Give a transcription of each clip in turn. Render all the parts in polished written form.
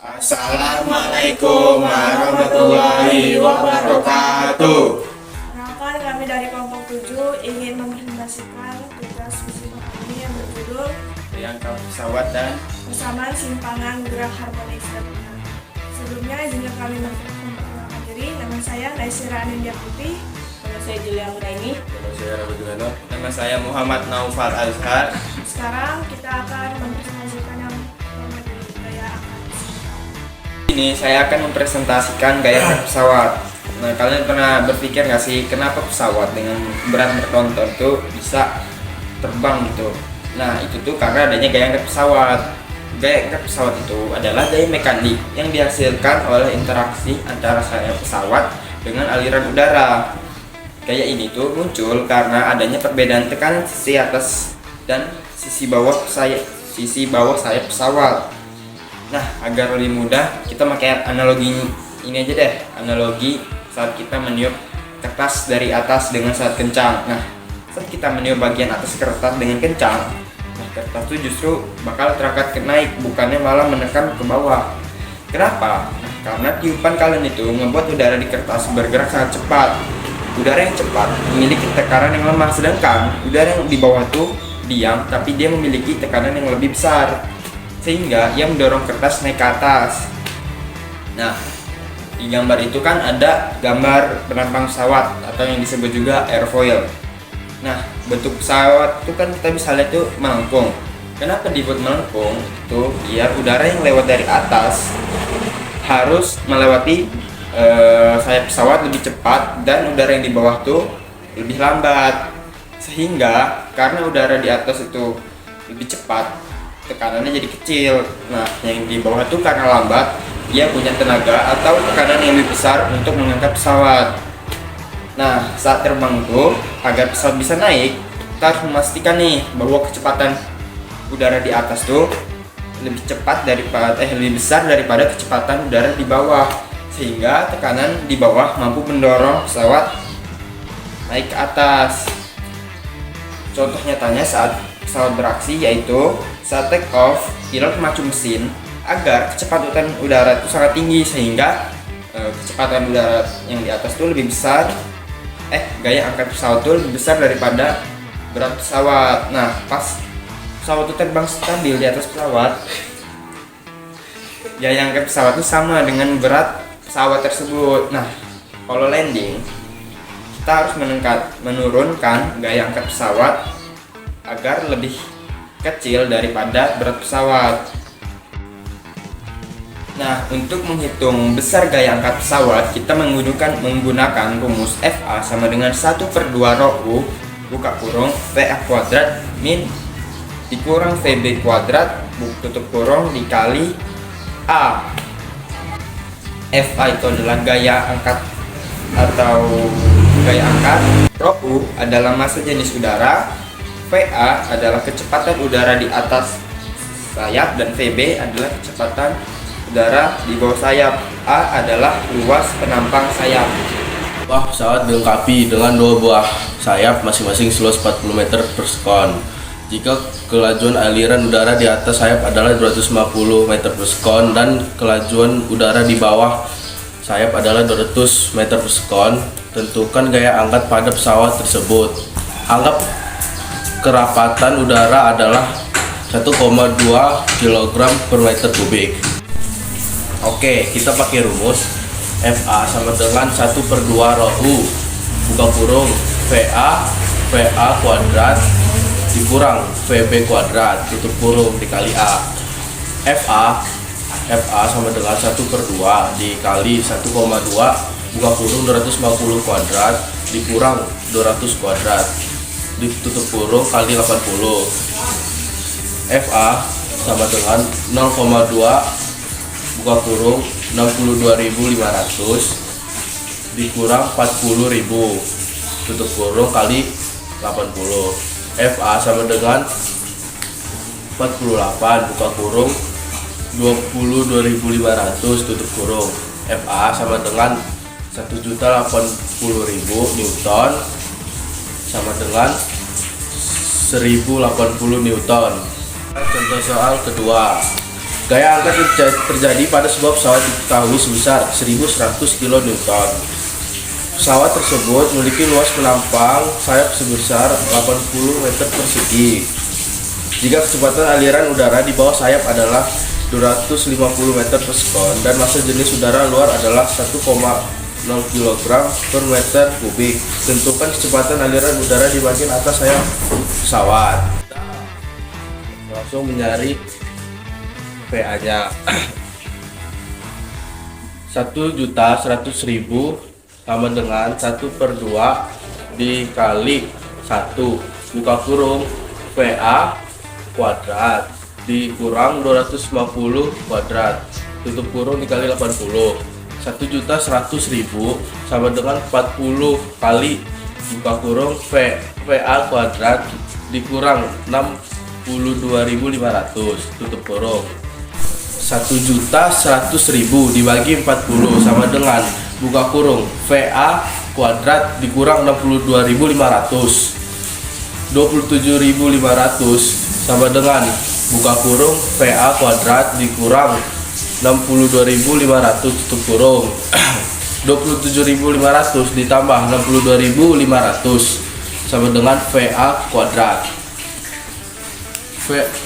Assalamualaikum warahmatullahi wabarakatuh. Perkenalkan, kami dari kelompok 7 ingin mempresentasikan tugas musibah kami yang berjudul Yang pesawat dan Persamaan Simpangan Gerak Harmonis dan Benar. Sebelumnya izinkan kami memperkenalkan diri. Nama saya Naisira Anindya Putih. Nama saya Julia Anggraini. nama saya Rabu Duhano. Nama saya Muhammad Naufal Azhar. Sekarang kita akan mempresentasikan yang pertama di gaya angkat pesawat. Ini saya akan mempresentasikan gaya angkat pesawat. Nah, kalian pernah berpikir nggak sih kenapa pesawat dengan berat bertonton tuh bisa terbang gitu? Nah, itu tuh karena adanya gaya angkat pesawat. Gaya angkat pesawat itu adalah gaya mekanik yang dihasilkan oleh interaksi antara sayap pesawat dengan aliran udara. Gaya ini tuh muncul karena adanya perbedaan tekanan sisi atas dan sisi bawah sayap pesawat. Nah, agar lebih mudah kita pakai analogi ini aja deh. Analogi saat kita meniup kertas dari atas dengan sangat kencang. Nah, saat kita meniup bagian atas kertas dengan kencang, nah kertas itu justru bakal terangkat ke naik, bukannya malah menekan ke bawah. Kenapa? Nah, karena tiupan kalian itu membuat udara di kertas bergerak sangat cepat. Udara yang cepat memiliki tekanan yang lemah, sedangkan udara yang di bawah tuh diam, tapi dia memiliki tekanan yang lebih besar, sehingga ia mendorong kertas naik ke atas. Nah, di gambar itu kan ada gambar penampang pesawat atau yang disebut juga airfoil. Nah, bentuk pesawat itu kan kita bisa lihat tuh melengkung. Kenapa dibuat melengkung? Itu biar udara yang lewat dari atas harus melewati sayap pesawat lebih cepat dan udara yang di bawah tuh lebih lambat. Sehingga karena udara di atas itu lebih cepat, tekanannya jadi kecil. Nah, yang di bawah tuh karena lambat, dia punya tenaga atau tekanan yang lebih besar untuk mengangkat pesawat. Nah, saat terbang tuh agar pesawat bisa naik, kita harus memastikan nih bahwa kecepatan udara di atas tuh lebih besar daripada kecepatan udara di bawah, sehingga tekanan di bawah mampu mendorong pesawat naik ke atas. Contoh nyatanya saat pesawat beraksi yaitu saat take off, pilot memacu mesin agar kecepatan udara itu sangat tinggi, sehingga kecepatan udara yang di atas itu lebih besar. Gaya angkat pesawat itu lebih besar daripada berat pesawat. Nah, pas pesawat itu terbang stabil di atas pesawat, gaya angkat pesawat itu sama dengan berat pesawat tersebut. Nah, kalau landing kita harus menurunkan gaya angkat pesawat agar lebih kecil daripada berat pesawat. Nah, untuk menghitung besar gaya angkat pesawat, kita menggunakan rumus FA sama dengan 1/2 rho U buka kurung VA kuadrat min dikurang VB kuadrat tutup kurung dikali A. FA itu adalah gaya angkat atau gaya angkat, rho U adalah massa jenis udara, VA adalah kecepatan udara di atas sayap, dan VB adalah kecepatan udara di bawah sayap. A adalah luas penampang sayap. Sebuah pesawat dilengkapi dengan 2 buah sayap masing-masing seluas 40 meter per sekon. Jika kelajuan aliran udara di atas sayap adalah 250 meter per sekon dan kelajuan udara di bawah sayap adalah 200 meter per sekon, tentukan gaya angkat pada pesawat tersebut. Anggap kerapatan udara adalah 1,2 kg per meter kubik. Oke, kita pakai rumus FA sama dengan 1/2 rho U buka kurung VA kuadrat dikurang VB kuadrat tutup kurung dikali A. FA sama dengan 1/2 dikali 1,2 buka kurung 250 kuadrat dikurang 200 kuadrat ditutup kurung kali 80. FA sama dengan 0,2 buka kurung 62.500 dikurang 40.000 tutup kurung kali 80. FA sama dengan 48 buka kurung 22.500 tutup kurung. FA sama dengan 1.080.000 Newton sama dengan 1080 Newton. Contoh soal kedua, Gaya angkat terjadi pada sebuah pesawat diketahui sebesar 1100 kN. Pesawat tersebut memiliki luas penampang sayap sebesar 80 meter persegi. Jika kecepatan aliran udara di bawah sayap adalah 250 meter per sekon dan massa jenis udara luar adalah 1,0 kg per meter kubik. Tentukan kecepatan aliran udara di bagian atas sayap pesawat. Langsung mencari PA-nya. 1.100.000 sama dengan 1/2 dikali 1 buka kurung PA kuadrat dikurang 250 kuadrat tutup kurung dikali 80. 1.100.000 sama dengan 40 kali buka kurung PA kuadrat dikurang 62.500 tutup kurung. 1.100.000 dibagi 40 sama dengan buka kurung VA kuadrat dikurang 62.500. 27.500 sama dengan buka kurung VA kuadrat dikurang 62.500 tutup kurung. 27.500 ditambah 62.500 sama dengan VA kuadrat.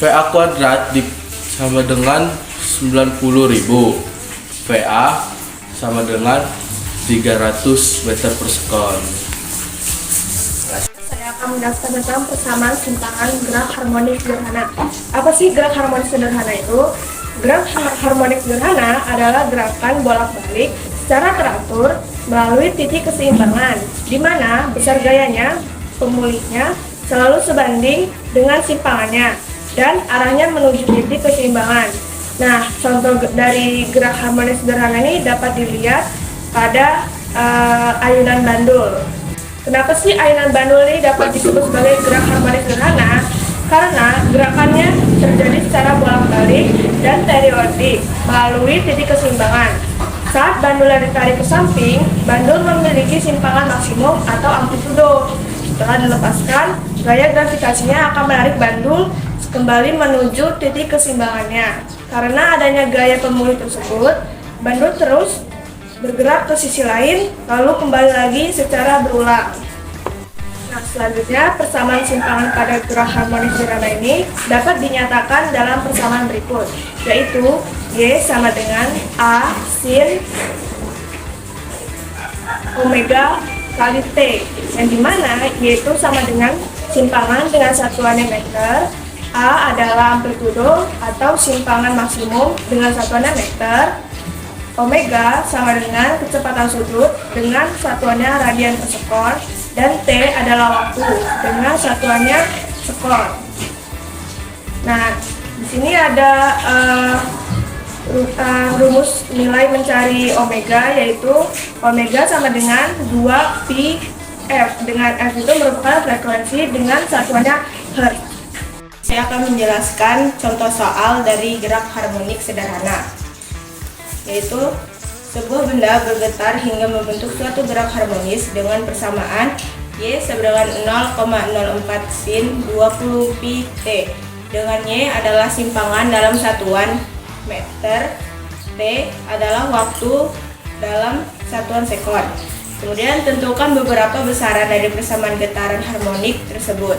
VA kuadrat sama dengan 90.000. VA sama dengan 300 meter per sekon. Saya akan menjelaskan tentang persamaan simpangan gerak harmonik sederhana. Apa sih gerak harmonik sederhana itu? Gerak harmonik sederhana adalah gerakan bolak-balik secara teratur melalui titik keseimbangan, di mana besar gayanya, pemulihnya selalu sebanding dengan simpangannya dan arahnya menuju titik keseimbangan. Nah, contoh dari gerak harmonik sederhana ini dapat dilihat pada ayunan bandul. Kenapa sih ayunan bandul ini dapat disebut sebagai gerak harmonik sederhana? Karena gerakannya terjadi secara bolak-balik dan periodik melalui titik keseimbangan. Saat bandulnya ditarik ke samping, bandul memiliki simpangan maksimum atau amplitudo. Setelah dilepaskan, gaya gravitasinya akan menarik bandul kembali menuju titik keseimbangannya. Karena adanya gaya pemulih tersebut, bandul terus bergerak ke sisi lain, lalu kembali lagi secara berulang. Nah, selanjutnya persamaan simpangan pada gerak harmonik sederhana ini dapat dinyatakan dalam persamaan berikut, yaitu Y sama dengan A sin omega kali T, yang dimana Y itu sama dengan simpangan dengan satuannya meter, A adalah amplitudo atau simpangan maksimum dengan satuannya meter, omega sama dengan kecepatan sudut dengan satuannya radian per sekon, dan T adalah waktu dengan satuannya sekon. Nah, di sini ada rumus nilai mencari omega, yaitu omega sama dengan 2 pi F, dengan F itu merupakan frekuensi dengan satuannya Hertz. Saya akan menjelaskan contoh soal dari gerak harmonik sederhana, yaitu sebuah benda bergetar hingga membentuk suatu gerak harmonis dengan persamaan Y sama dengan 0,04 sin 20 pi T, dengan Y adalah simpangan dalam satuan meter, T adalah waktu dalam satuan sekon. Kemudian tentukan beberapa besaran dari persamaan getaran harmonik tersebut.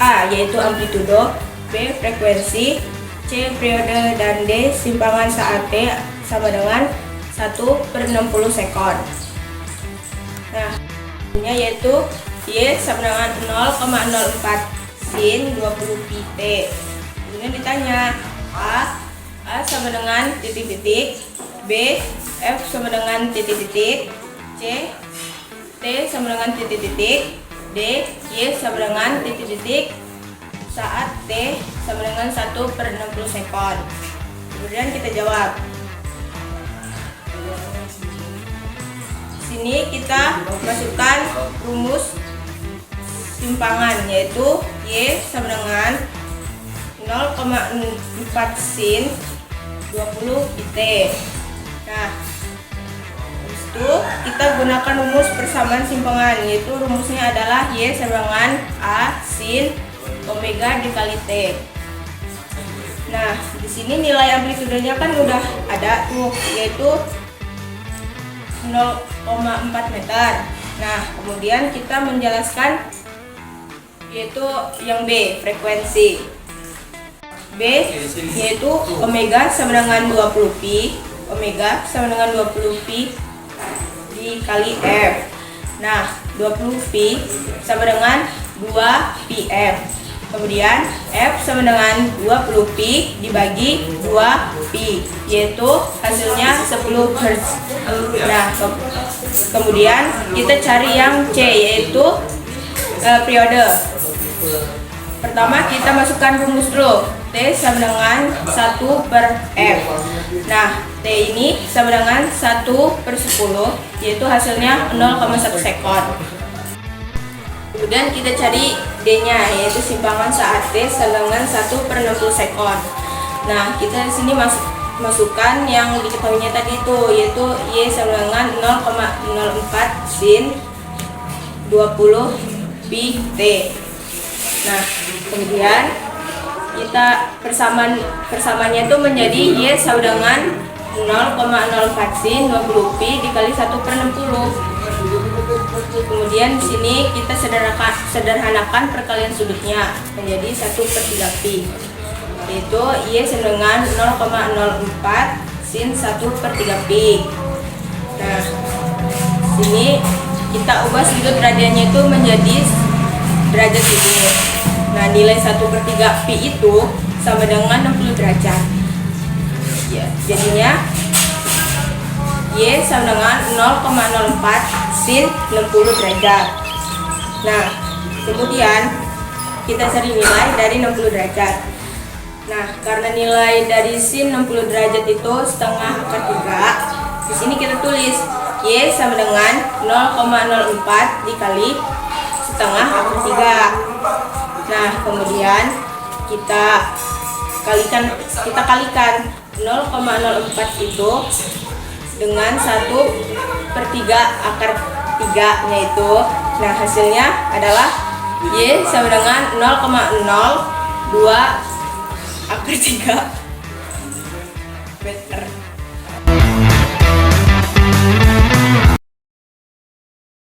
A yaitu amplitudo, B frekuensi, C periode, dan D simpangan saat T sama dengan 1/60 sekon. Nah, yaitu Y sama dengan 0,04 sin 20 pi T. Kemudian ditanya A sama dengan titik-titik, B F sama dengan titik-titik, C T sama dengan titik-titik, D Y sama dengan titik-titik saat T sama dengan 1/60 sekon. Kemudian kita jawab. Sini kita masukkan rumus simpangan, yaitu Y sama dengan 0,4 sin 20 pi T. Nah, habis itu kita gunakan rumus persamaan simpangan, yaitu rumusnya adalah Y sama dengan A sin omega dikali T. Nah, di sini nilai amplitudenya kan udah ada tuh, yaitu 0,4 meter. Nah, kemudian kita menjelaskan yaitu yang B, frekuensi. B yaitu omega sama dengan 20 pi. Omega sama dengan 20 pi dikali F. Nah, 20 pi sama dengan 2 pm. Kemudian F sama dengan 20 pi dibagi 2 pi, yaitu hasilnya 10 Hz. Nah, kemudian kita cari yang C, yaitu periode. Pertama kita masukkan rumus dulu. T sama dengan 1 per F. Nah, T ini sama dengan 1/10, yaitu hasilnya 0,1 sekon. Kemudian kita cari D-nya, yaitu simpangan saat T sama dengan 1/60 sekon. Nah, kita di sini masukkan yang diketahuinya tadi itu, yaitu Y sama dengan 0,04 sin 20 pi T. Nah, kemudian kita persamaannya itu menjadi Y sama dengan 0,04 sin 20 pi dikali 1/60. Kemudian di sini kita sederhanakan perkalian sudutnya menjadi 1/3 pi, yaitu Y sama dengan 0,04 sin 1/3 pi. Nah, sini kita ubah sudut radiannya itu menjadi derajat ini. Nah, nilai 1/3 pi itu sama dengan 60 derajat. Ya, jadinya Y sama dengan 0,04 sin 60 derajat. Nah, kemudian kita cari nilai dari 60 derajat. Nah, karena nilai dari sin 60 derajat itu setengah akar 3, di sini kita tulis Y sama dengan 0,04 dikali setengah akar 3. Nah, kemudian kita kalikan 0,04 itu dengan 1/3 akar 3 yaitu, nah hasilnya adalah Y sama dengan 0,02 akar 3 meter.